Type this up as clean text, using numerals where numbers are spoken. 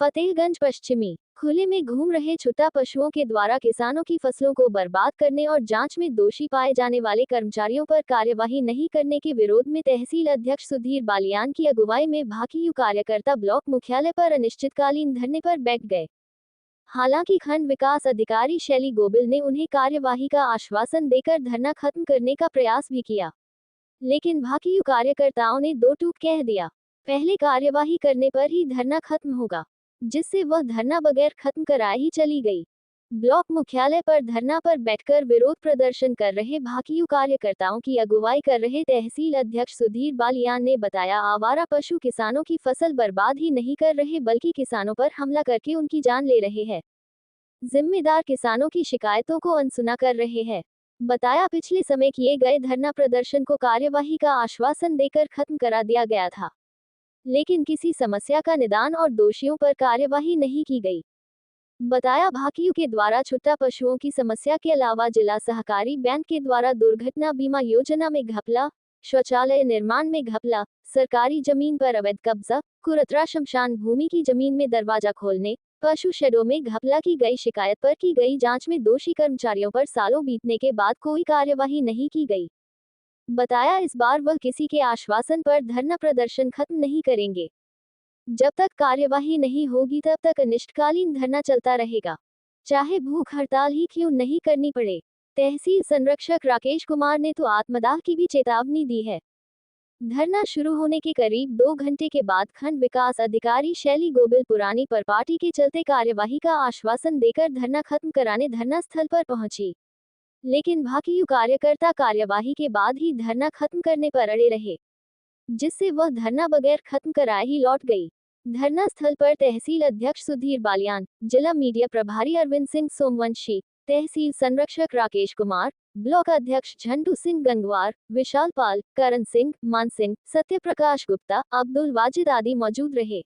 फतेहगंज पश्चिमी खुले में घूम रहे छुट्टा पशुओं के द्वारा किसानों की फसलों को बर्बाद करने और जांच में दोषी पाए जाने वाले कर्मचारियों पर कार्यवाही नहीं करने के विरोध में तहसील अध्यक्ष सुधीर बालियान की अगुवाई में भाकियू कार्यकर्ता ब्लॉक मुख्यालय पर अनिश्चितकालीन धरने पर बैठ गए। हालांकि खंड विकास अधिकारी शैली गोबिल ने उन्हें कार्यवाही का आश्वासन देकर धरना खत्म करने का प्रयास भी किया, लेकिन भाकियू कार्यकर्ताओं ने दो टूक कह दिया। पहले कार्यवाही करने पर ही धरना खत्म होगा, जिससे वह धरना बगैर खत्म कराए ही चली गई। ब्लॉक मुख्यालय पर धरना पर बैठकर विरोध प्रदर्शन कर रहे भाकियू कार्यकर्ताओं की अगुवाई कर रहे तहसील अध्यक्ष सुधीर बालियान ने बताया, आवारा पशु किसानों की फसल बर्बाद ही नहीं कर रहे बल्कि किसानों पर हमला करके उनकी जान ले रहे हैं। जिम्मेदार किसानों की शिकायतों को अनसुना कर रहे हैं। बताया, पिछले समय किए गए धरना प्रदर्शन को कार्यवाही का आश्वासन देकर खत्म करा दिया गया था, लेकिन किसी समस्या का निदान और दोषियों पर कार्यवाही नहीं की गई। बताया, भाकियू के द्वारा छुट्टा पशुओं की समस्या के अलावा जिला सहकारी बैंक के द्वारा दुर्घटना बीमा योजना में घपला, शौचालय निर्माण में घपला, सरकारी जमीन पर अवैध कब्जा, कुरतरा शमशान भूमि की जमीन में दरवाजा खोलने, पशु शेडों में घपला की गई शिकायत पर की गई जांच में दोषी कर्मचारियों पर सालों बीतने के बाद कोई कार्यवाही नहीं की गई। बताया, इस बार वह किसी के आश्वासन पर धरना प्रदर्शन खत्म नहीं करेंगे। जब तक कार्यवाही नहीं होगी तब तक अनिश्चितकालीन धरना चलता रहेगा, चाहे भूख हड़ताल ही क्यों नहीं करनी पड़े। तहसील संरक्षक राकेश कुमार ने तो आत्मदाह की भी चेतावनी दी है। धरना शुरू होने के करीब 2 घंटे के बाद खंड विकास अधिकारी शैली गोबिल पुरानी परपाटी के चलते कार्यवाही का आश्वासन देकर धरना खत्म कराने धरना स्थल पर पहुंची, लेकिन भाकियू कार्यकर्ता कार्यवाही के बाद ही धरना खत्म करने पर अड़े रहे, जिससे वह धरना बगैर खत्म कराए ही लौट गई। धरना स्थल पर तहसील अध्यक्ष सुधीर बालियान, जिला मीडिया प्रभारी अरविंद सिंह सोमवंशी, तहसील संरक्षक राकेश कुमार, ब्लॉक अध्यक्ष झंडू सिंह गंगवार, विशाल पाल, करण सिंह, मान सिंह, सत्य प्रकाश गुप्ता, अब्दुल वाजिद आदि मौजूद रहे।